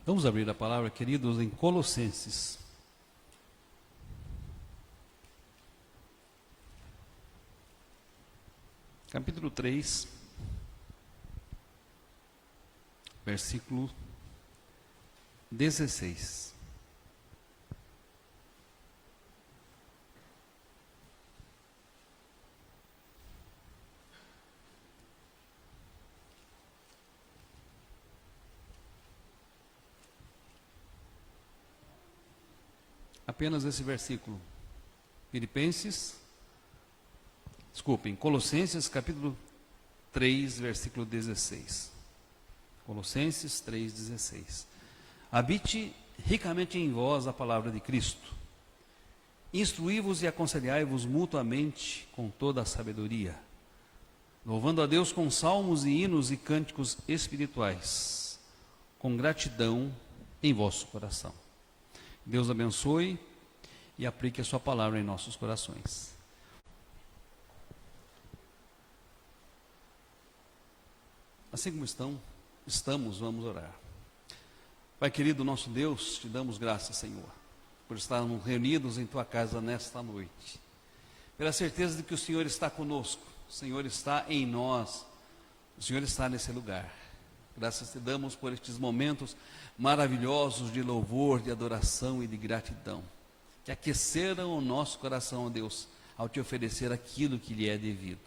Vamos abrir a palavra, queridos, em Colossenses. Capítulo 3, versículo 16. Apenas esse versículo. Colossenses capítulo 3, versículo 16. Colossenses 3, 16. Habite ricamente em vós a palavra de Cristo. Instruí-vos e aconselhai-vos mutuamente com toda a sabedoria, louvando a Deus com salmos e hinos e cânticos espirituais, com gratidão em vosso coração. Deus abençoe e aplique a sua palavra em nossos corações. Assim como estamos, vamos orar. Pai querido, nosso Deus, te damos graças, Senhor, por estarmos reunidos em tua casa nesta noite. Pela certeza de que o Senhor está conosco, o Senhor está em nós, o Senhor está nesse lugar. Graças te damos por estes momentos maravilhosos de louvor, de adoração e de gratidão, que aqueceram o nosso coração, ó Deus, ao te oferecer aquilo que lhe é devido.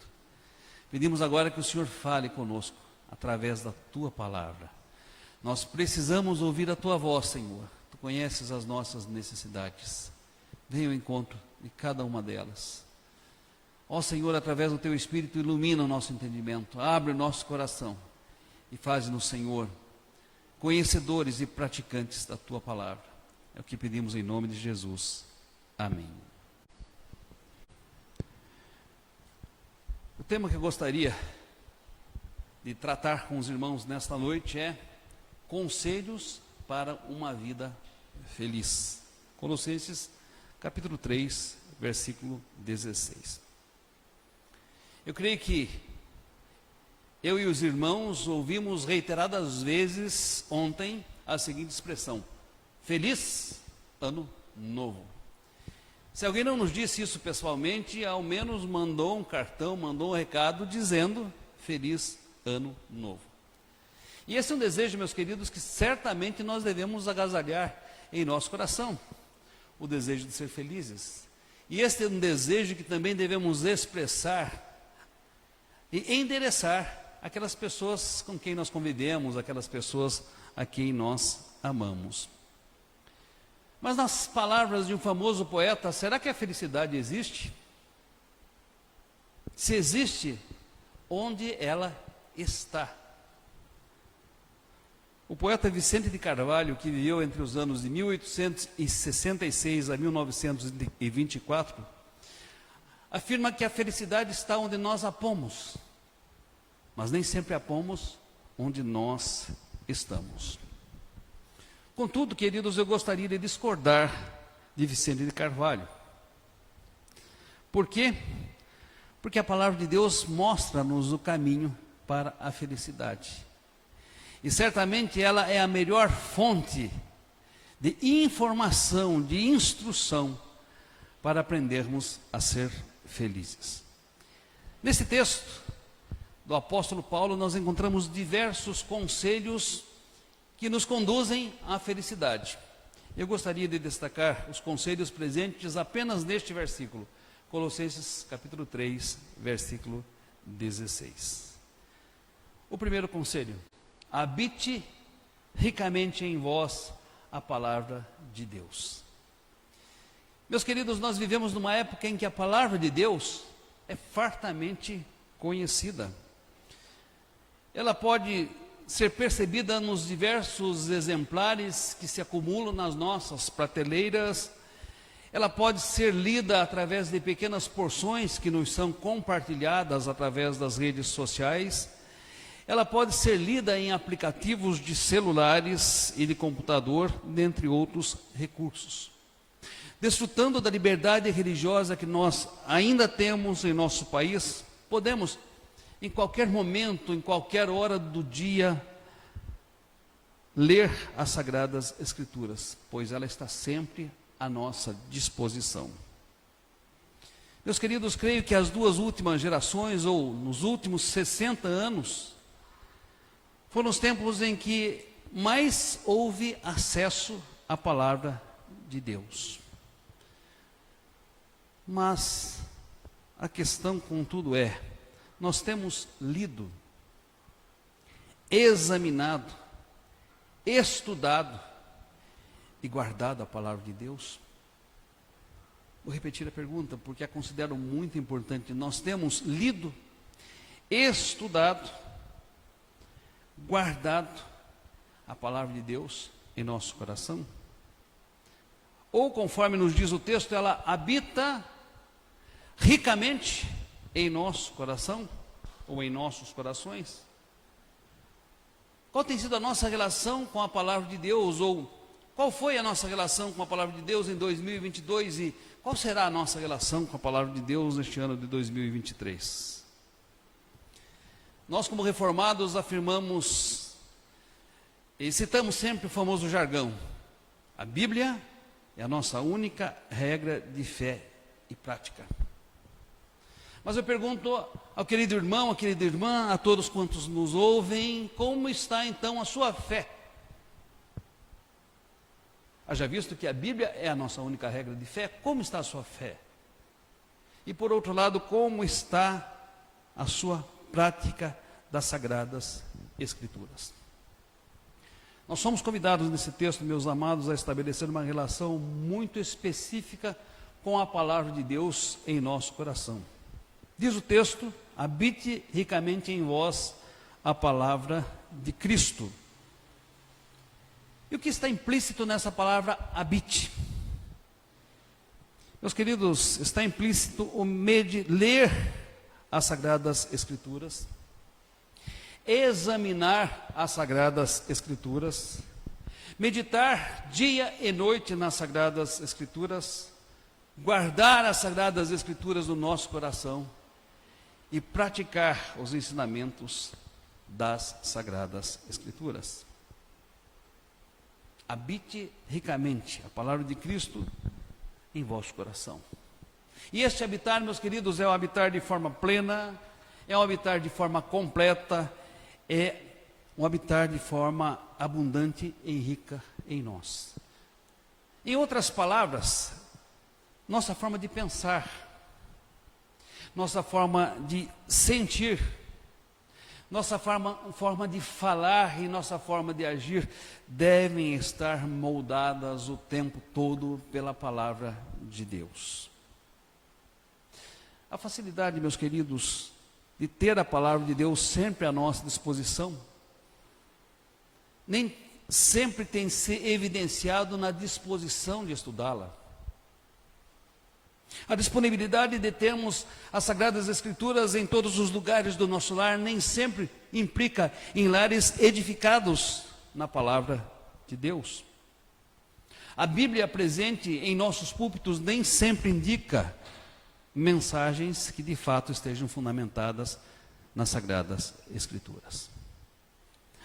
Pedimos agora que o Senhor fale conosco, através da tua palavra. Nós precisamos ouvir a tua voz, Senhor. Tu conheces as nossas necessidades. Venha ao encontro de cada uma delas. Ó Senhor, através do teu Espírito, ilumina o nosso entendimento, abre o nosso coração e faz-nos, Senhor, conhecedores e praticantes da tua palavra. É o que pedimos em nome de Jesus. Amém. O tema que eu gostaria de tratar com os irmãos nesta noite é conselhos para uma vida feliz. Colossenses capítulo 3, versículo 16. Eu creio que eu e os irmãos ouvimos reiteradas vezes ontem a seguinte expressão: Feliz Ano Novo. Se alguém não nos disse isso pessoalmente, ao menos mandou um cartão, mandou um recado dizendo Feliz Ano Novo. E esse é um desejo, meus queridos, que certamente nós devemos agasalhar em nosso coração, o desejo de ser felizes. E este é um desejo que também devemos expressar e endereçar aquelas pessoas com quem nós convivemos, aquelas pessoas a quem nós amamos. Mas nas palavras de um famoso poeta, será que a felicidade existe? Se existe, onde ela está? O poeta Vicente de Carvalho, que viveu entre os anos de 1866 a 1924, afirma que a felicidade está onde nós a pomos, mas nem sempre a pomos onde nós estamos. Contudo, queridos, eu gostaria de discordar de Vicente de Carvalho. Por quê? Porque a palavra de Deus mostra-nos o caminho para a felicidade. E certamente ela é a melhor fonte de informação, de instrução, para aprendermos a ser felizes. Nesse texto do apóstolo Paulo, nós encontramos diversos conselhos que nos conduzem à felicidade. Eu gostaria de destacar os conselhos presentes apenas neste versículo, Colossenses capítulo 3, versículo 16. O primeiro conselho: habite ricamente em vós a palavra de Deus. Meus queridos, nós vivemos numa época em que a palavra de Deus é fartamente conhecida. Ela pode ser percebida nos diversos exemplares que se acumulam nas nossas prateleiras. Ela pode ser lida através de pequenas porções que nos são compartilhadas através das redes sociais. Ela pode ser lida em aplicativos de celulares e de computador, dentre outros recursos. Desfrutando da liberdade religiosa que nós ainda temos em nosso país, podemos, em qualquer momento, em qualquer hora do dia, ler as Sagradas Escrituras, pois ela está sempre à nossa disposição. Meus queridos, creio que as duas últimas gerações, ou nos últimos 60 anos, foram os tempos em que mais houve acesso à palavra de Deus. Mas a questão, contudo, é: nós temos lido, examinado, estudado e guardado a palavra de Deus? Vou repetir a pergunta, porque a considero muito importante. Nós temos lido, estudado, guardado a palavra de Deus em nosso coração? Ou, conforme nos diz o texto, ela habita ricamente em nosso coração, ou em nossos corações? Qual tem sido a nossa relação com a palavra de Deus? Ou qual foi a nossa relação com a palavra de Deus em 2022? E qual será a nossa relação com a palavra de Deus neste ano de 2023? Nós, como reformados, afirmamos e citamos sempre o famoso jargão: a Bíblia é a nossa única regra de fé e prática. Mas eu pergunto ao querido irmão, à querida irmã, a todos quantos nos ouvem: como está então a sua fé? Haja visto que a Bíblia é a nossa única regra de fé, como está a sua fé? E por outro lado, como está a sua prática das Sagradas Escrituras? Nós somos convidados nesse texto, meus amados, a estabelecer uma relação muito específica com a palavra de Deus em nosso coração. Diz o texto: habite ricamente em vós a palavra de Cristo. E o que está implícito nessa palavra habite? Meus queridos, está implícito o ler as Sagradas Escrituras, examinar as Sagradas Escrituras, meditar dia e noite nas Sagradas Escrituras, guardar as Sagradas Escrituras no nosso coração e praticar os ensinamentos das Sagradas Escrituras. Habite ricamente a palavra de Cristo em vosso coração. E este habitar, meus queridos, é um habitar de forma plena, é um habitar de forma completa, é um habitar de forma abundante e rica em nós. Em outras palavras, nossa forma de pensar, nossa forma de sentir, nossa forma de falar e nossa forma de agir devem estar moldadas o tempo todo pela palavra de Deus. A facilidade, meus queridos, de ter a palavra de Deus sempre à nossa disposição, nem sempre tem se evidenciado na disposição de estudá-la. A disponibilidade de termos as Sagradas Escrituras em todos os lugares do nosso lar nem sempre implica em lares edificados na palavra de Deus. A Bíblia presente em nossos púlpitos nem sempre indica mensagens que de fato estejam fundamentadas nas Sagradas Escrituras.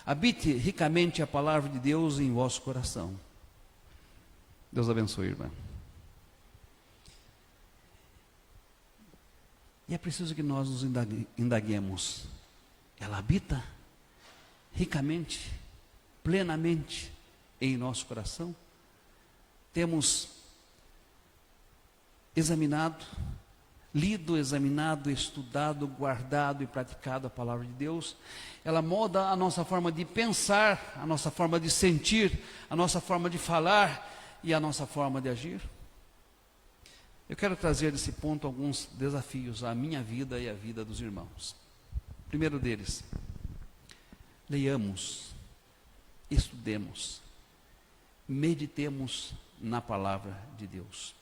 Habite ricamente a palavra de Deus em vosso coração. Deus abençoe, irmã. E é preciso que nós nos indaguemos: ela habita ricamente, plenamente em nosso coração? Temos examinado, lido, examinado, estudado, guardado e praticado a palavra de Deus? Ela molda a nossa forma de pensar, a nossa forma de sentir, a nossa forma de falar e a nossa forma de agir? Eu quero trazer desse ponto alguns desafios à minha vida e à vida dos irmãos. O primeiro deles: leiamos, estudemos, meditemos na palavra de Deus.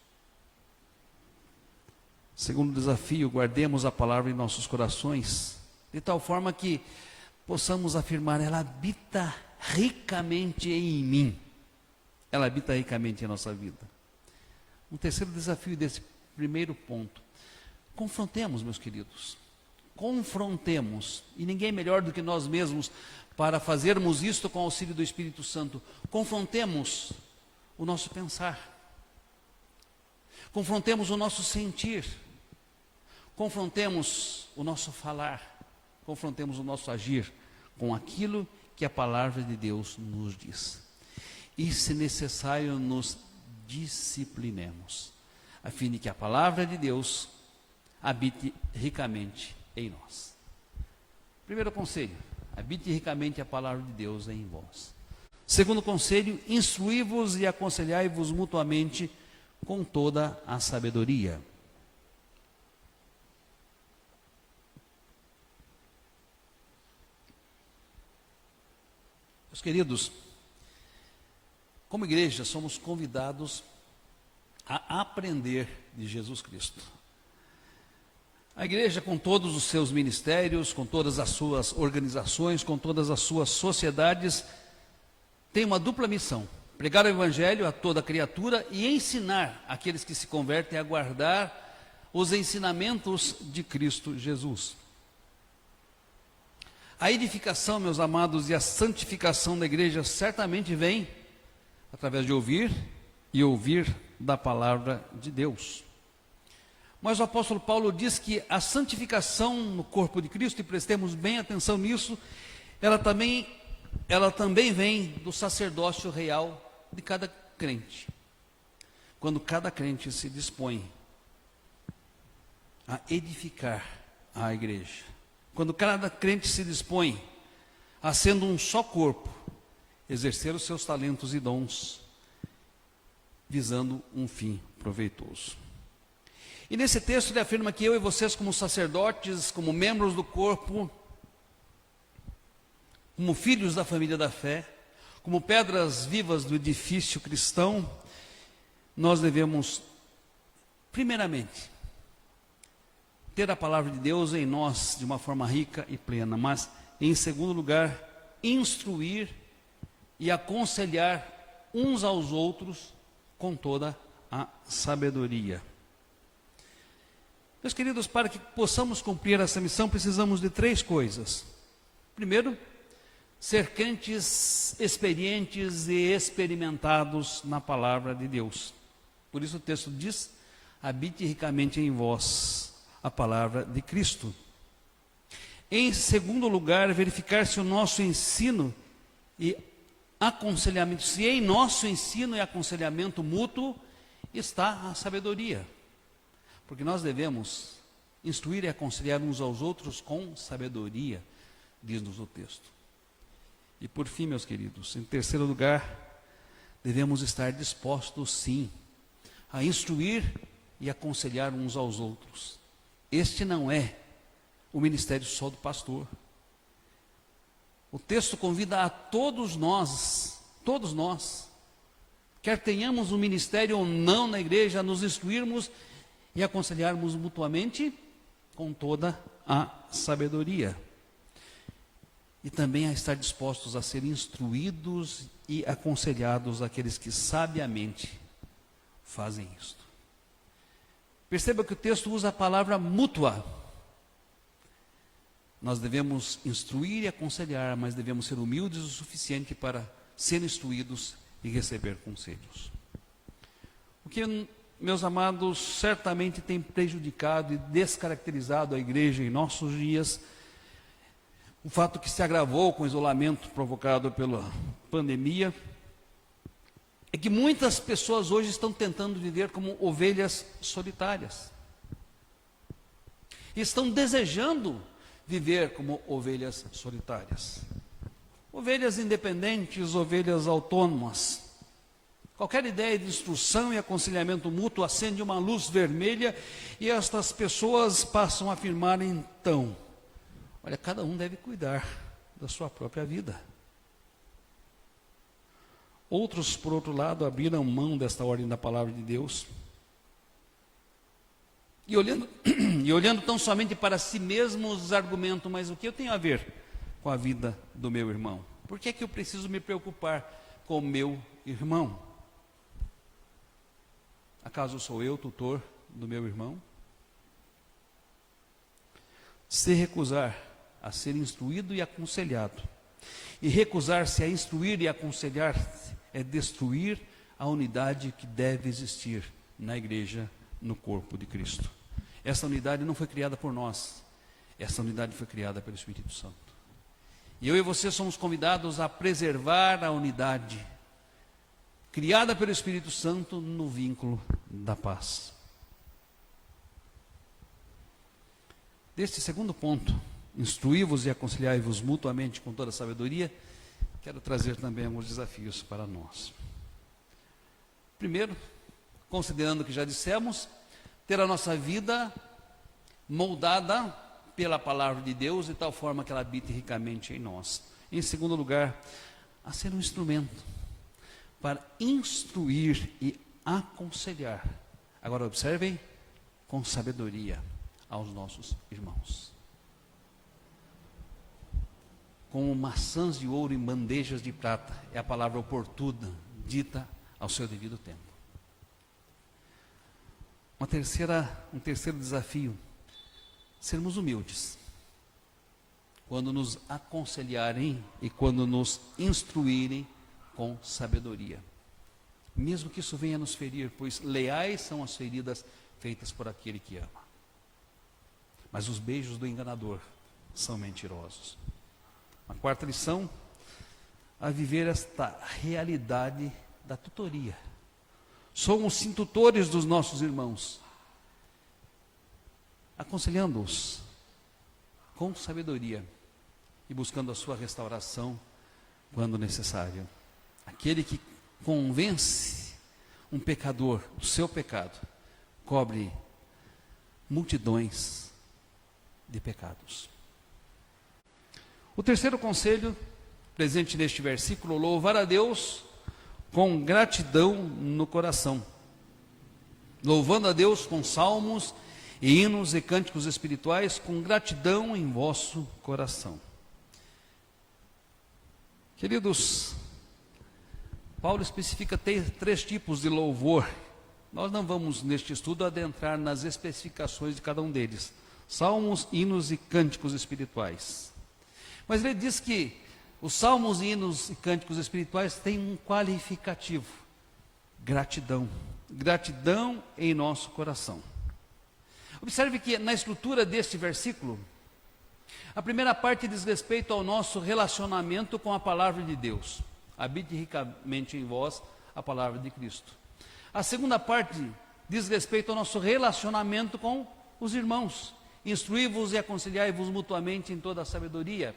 Segundo desafio: guardemos a palavra em nossos corações, de tal forma que possamos afirmar: ela habita ricamente em mim, ela habita ricamente em nossa vida. Um terceiro desafio desse primeiro ponto: confrontemos, meus queridos, confrontemos, e ninguém melhor do que nós mesmos para fazermos isto com o auxílio do Espírito Santo, confrontemos o nosso pensar, confrontemos o nosso sentir, confrontemos o nosso falar, confrontemos o nosso agir com aquilo que a palavra de Deus nos diz. E, se necessário, nos disciplinemos, a fim de que a palavra de Deus habite ricamente em nós. Primeiro conselho: habite ricamente a palavra de Deus em vós. Segundo conselho: instruí-vos e aconselhai-vos mutuamente com toda a sabedoria. Meus queridos, como igreja somos convidados a aprender de Jesus Cristo. A igreja, com todos os seus ministérios, com todas as suas organizações, com todas as suas sociedades, tem uma dupla missão: pregar o evangelho a toda criatura e ensinar aqueles que se convertem a guardar os ensinamentos de Cristo Jesus. A edificação, meus amados, e a santificação da igreja certamente vem através de ouvir e ouvir da palavra de Deus. Mas o apóstolo Paulo diz que a santificação no corpo de Cristo, e prestemos bem atenção nisso, ela também vem do sacerdócio real de cada crente. Quando cada crente se dispõe a edificar a igreja, quando cada crente se dispõe a, sendo um só corpo, exercer os seus talentos e dons, visando um fim proveitoso. E nesse texto ele afirma que eu e vocês, como sacerdotes, como membros do corpo, como filhos da família da fé, como pedras vivas do edifício cristão, nós devemos, primeiramente, ter a palavra de Deus em nós de uma forma rica e plena, mas, em segundo lugar, instruir e aconselhar uns aos outros com toda a sabedoria. Meus queridos, para que possamos cumprir essa missão, precisamos de 3 coisas. Primeiro, ser crentes experientes e experimentados na palavra de Deus. Por isso o texto diz: habite ricamente em vós a palavra de Cristo. Em segundo lugar, verificar se o nosso ensino e aconselhamento, se em nosso ensino e aconselhamento mútuo está a sabedoria. Porque nós devemos instruir e aconselhar uns aos outros com sabedoria, diz-nos o texto. E por fim, meus queridos, em terceiro lugar, devemos estar dispostos, sim, a instruir e aconselhar uns aos outros. Este não é o ministério só do pastor. O texto convida a todos nós, quer tenhamos um ministério ou não na igreja, a nos instruirmos e aconselharmos mutuamente com toda a sabedoria. E também a estar dispostos a ser instruídos e aconselhados aqueles que sabiamente fazem isto. Perceba que o texto usa a palavra mútua. Nós devemos instruir e aconselhar, mas devemos ser humildes o suficiente para ser instruídos e receber conselhos. O que, meus amados, certamente tem prejudicado e descaracterizado a igreja em nossos dias, o fato que se agravou com o isolamento provocado pela pandemia, é que muitas pessoas hoje estão tentando viver como ovelhas solitárias. Estão desejando viver como ovelhas solitárias. Ovelhas independentes, ovelhas autônomas. Qualquer ideia de instrução e aconselhamento mútuo acende uma luz vermelha e estas pessoas passam a afirmar então: olha, cada um deve cuidar da sua própria vida. Outros, por outro lado, abriram mão desta ordem da palavra de Deus. E olhando tão somente para si mesmos, argumentam: mas o que eu tenho a ver com a vida do meu irmão? Por que é que eu preciso me preocupar com o meu irmão? Acaso sou eu tutor do meu irmão? Se recusar a ser instruído e aconselhado, e recusar-se a instruir e aconselhar, é destruir a unidade que deve existir na igreja, no corpo de Cristo. Essa unidade não foi criada por nós, essa unidade foi criada pelo Espírito Santo. E eu e você somos convidados a preservar a unidade criada pelo Espírito Santo no vínculo da paz. Deste segundo ponto, instruí-vos e aconselhai-vos mutuamente com toda a sabedoria, quero trazer também alguns desafios para nós. Primeiro, considerando o que já dissemos, ter a nossa vida moldada pela palavra de Deus, de tal forma que ela habite ricamente em nós. Em segundo lugar, a ser um instrumento para instruir e aconselhar. Agora observem, com sabedoria aos nossos irmãos. Como maçãs de ouro em bandejas de prata, é a palavra oportuna, dita ao seu devido tempo. Um terceiro desafio, sermos humildes. Quando nos aconselharem e quando nos instruírem com sabedoria. Mesmo que isso venha nos ferir, pois leais são as feridas feitas por aquele que ama. Mas os beijos do enganador são mentirosos. A quarta lição, a viver esta realidade da tutoria. Somos sim tutores dos nossos irmãos, aconselhando-os com sabedoria e buscando a sua restauração quando necessário. Aquele que convence um pecador do seu pecado, cobre multidões de pecados. O terceiro conselho, presente neste versículo, louvar a Deus com gratidão no coração. Louvando a Deus com salmos e hinos e cânticos espirituais, com gratidão em vosso coração. Queridos, Paulo especifica três tipos de louvor. Nós não vamos, neste estudo, adentrar nas especificações de cada um deles. Salmos, hinos e cânticos espirituais. Mas ele diz que os salmos, hinos e cânticos espirituais têm um qualificativo: gratidão. Gratidão em nosso coração. Observe que na estrutura deste versículo, a primeira parte diz respeito ao nosso relacionamento com a palavra de Deus. Habite ricamente em vós a palavra de Cristo. A segunda parte diz respeito ao nosso relacionamento com os irmãos. Instruí-vos e aconselhai-vos mutuamente em toda a sabedoria.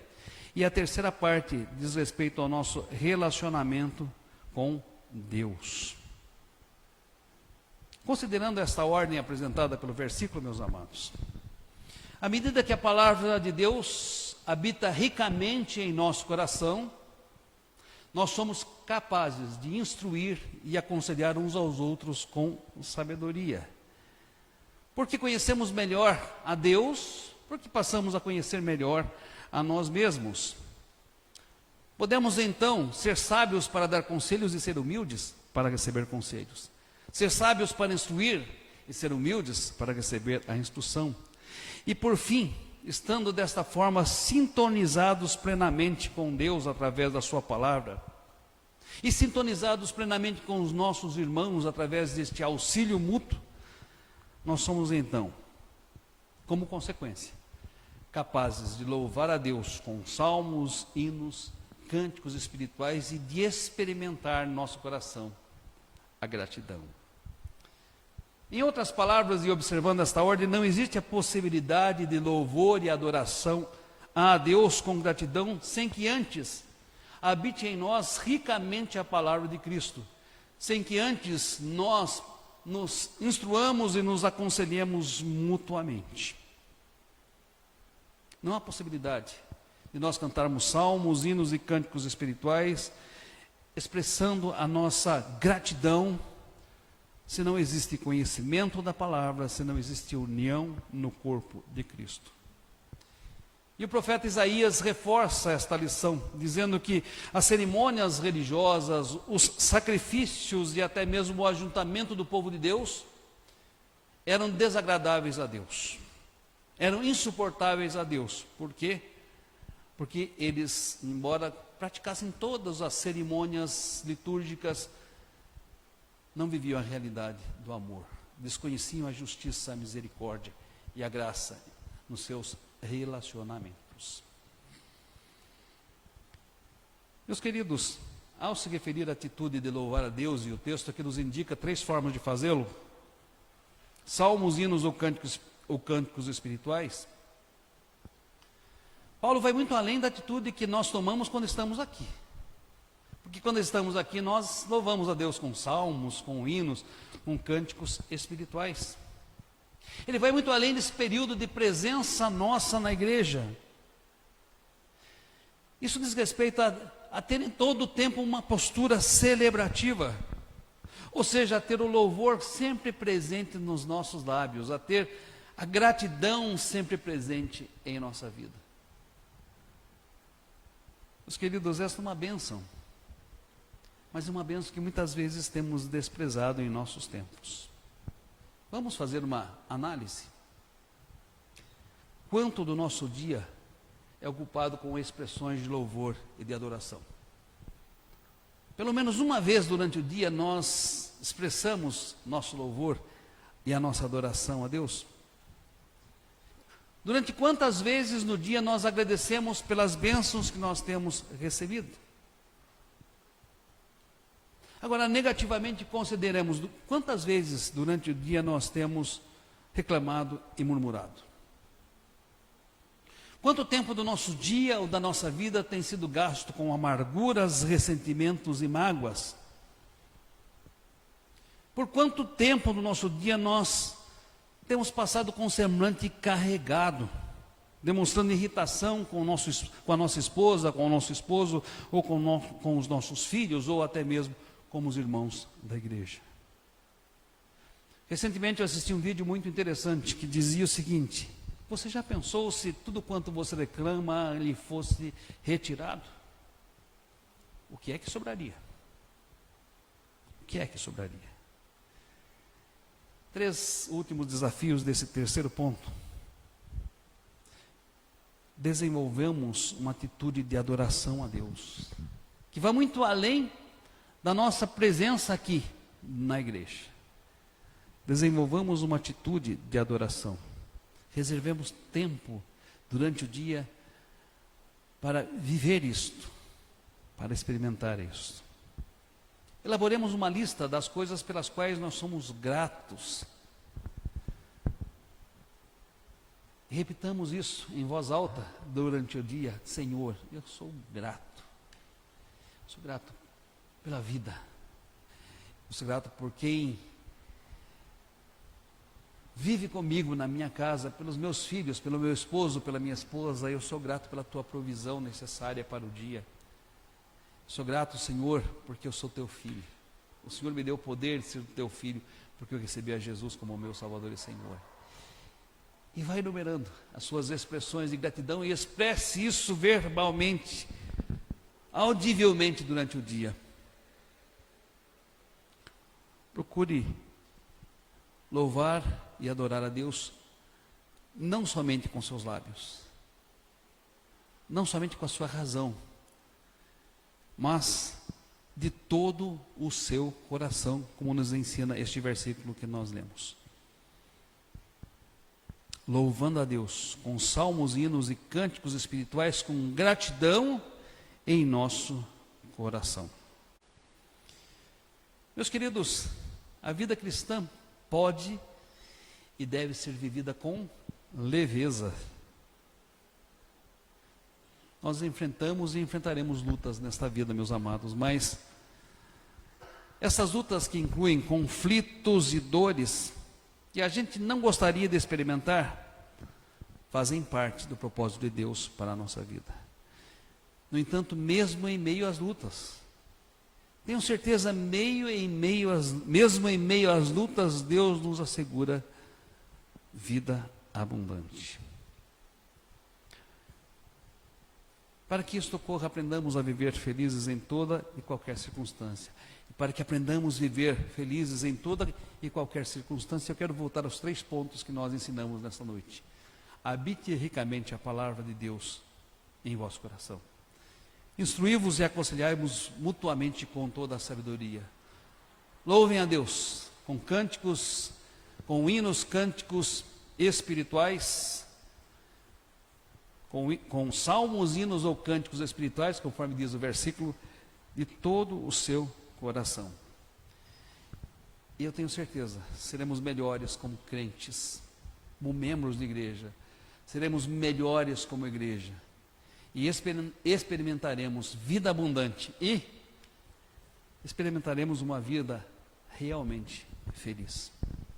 E a terceira parte diz respeito ao nosso relacionamento com Deus. Considerando esta ordem apresentada pelo versículo, meus amados, à medida que a palavra de Deus habita ricamente em nosso coração, nós somos capazes de instruir e aconselhar uns aos outros com sabedoria. Porque conhecemos melhor a Deus, porque passamos a conhecer melhor a nós mesmos. Podemos então ser sábios para dar conselhos e ser humildes para receber conselhos. Ser sábios para instruir e ser humildes para receber a instrução. E por fim, estando desta forma sintonizados plenamente com Deus através da sua palavra, e sintonizados plenamente com os nossos irmãos através deste auxílio mútuo, nós somos então, como consequência, capazes de louvar a Deus com salmos, hinos, cânticos espirituais e de experimentar no nosso coração a gratidão. Em outras palavras, e observando esta ordem, não existe a possibilidade de louvor e adoração a Deus com gratidão, sem que antes habite em nós ricamente a palavra de Cristo, sem que antes nós nos instruamos e nos aconselhemos mutuamente. Não há possibilidade de nós cantarmos salmos, hinos e cânticos espirituais, expressando a nossa gratidão, se não existe conhecimento da palavra, se não existe união no corpo de Cristo. E o profeta Isaías reforça esta lição, dizendo que as cerimônias religiosas, os sacrifícios e até mesmo o ajuntamento do povo de Deus eram desagradáveis a Deus. eram insuportáveis a Deus. Por quê? Porque eles, embora praticassem todas as cerimônias litúrgicas, não viviam a realidade do amor. Desconheciam a justiça, a misericórdia e a graça nos seus relacionamentos. Meus queridos, ao se referir à atitude de louvar a Deus, e o texto aqui nos indica 3 formas de fazê-lo: salmos, hinos ou cânticos espirituais. Paulo vai muito além da atitude que nós tomamos quando estamos aqui. Porque quando estamos aqui, nós louvamos a Deus com salmos, com hinos, com cânticos espirituais. Ele vai muito além desse período de presença nossa na igreja. Isso diz respeito a ter em todo o tempo uma postura celebrativa. Ou seja, a ter o louvor sempre presente nos nossos lábios, a ter a gratidão sempre presente em nossa vida. Meus queridos, esta é uma bênção, mas é uma bênção que muitas vezes temos desprezado em nossos tempos. Vamos fazer uma análise. Quanto do nosso dia é ocupado com expressões de louvor e de adoração? Pelo menos uma vez durante o dia nós expressamos nosso louvor e a nossa adoração a Deus? Durante quantas vezes no dia nós agradecemos pelas bênçãos que nós temos recebido? Agora, negativamente, consideremos quantas vezes durante o dia nós temos reclamado e murmurado. Quanto tempo do nosso dia ou da nossa vida tem sido gasto com amarguras, ressentimentos e mágoas? Por quanto tempo do nosso dia nós temos passado com o semblante carregado, demonstrando irritação com a nossa esposa, com o nosso esposo, ou com os nossos filhos, ou até mesmo com os irmãos da igreja? Recentemente eu assisti um vídeo muito interessante que dizia o seguinte: você já pensou se tudo quanto você reclama lhe fosse retirado? O que é que sobraria? O que é que sobraria? 3 últimos desafios desse terceiro ponto. Desenvolvemos uma atitude de adoração a Deus, que vai muito além da nossa presença aqui na igreja. Desenvolvamos uma atitude de adoração. Reservemos tempo durante o dia para viver isto, para experimentar isto. Elaboremos uma lista das coisas pelas quais nós somos gratos. E repitamos isso em voz alta durante o dia: Senhor, eu sou grato. Sou grato pela vida. Eu sou grato por quem vive comigo na minha casa, pelos meus filhos, pelo meu esposo, pela minha esposa. Eu sou grato pela tua provisão necessária para o dia. Sou grato, Senhor, porque eu sou teu filho. O Senhor me deu o poder de ser teu filho, porque eu recebi a Jesus como meu Salvador e Senhor. E vai enumerando as suas expressões de gratidão e expresse isso verbalmente, audivelmente durante o dia. Procure louvar e adorar a Deus, não somente com seus lábios, não somente com a sua razão, mas de todo o seu coração, como nos ensina este versículo que nós lemos. Louvando a Deus com salmos, hinos e cânticos espirituais, com gratidão em nosso coração. Meus queridos, a vida cristã pode e deve ser vivida com leveza. Nós enfrentamos e enfrentaremos lutas nesta vida, meus amados, mas essas lutas que incluem conflitos e dores que a gente não gostaria de experimentar, fazem parte do propósito de Deus para a nossa vida. No entanto, mesmo em meio às lutas, tenho certeza, mesmo em meio às lutas, Deus nos assegura vida abundante. Para que isto ocorra, aprendamos a viver felizes em toda e qualquer circunstância. E para que aprendamos a viver felizes em toda e qualquer circunstância, eu quero voltar aos 3 pontos que nós ensinamos nesta noite. habite ricamente a palavra de Deus em vosso coração. Instruí-vos e aconselhai-vos mutuamente com toda a sabedoria. Louvem a Deus com cânticos, com hinos, cânticos espirituais, com salmos, hinos ou cânticos espirituais, conforme diz o versículo, de todo o seu coração. E eu tenho certeza, seremos melhores como crentes, como membros de igreja, seremos melhores como igreja, e experimentaremos vida abundante, e experimentaremos uma vida realmente feliz.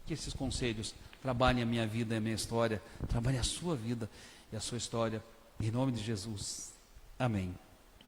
Que esses conselhos trabalhem a minha vida e a minha história, trabalhem a sua vida e a sua história, em nome de Jesus. Amém.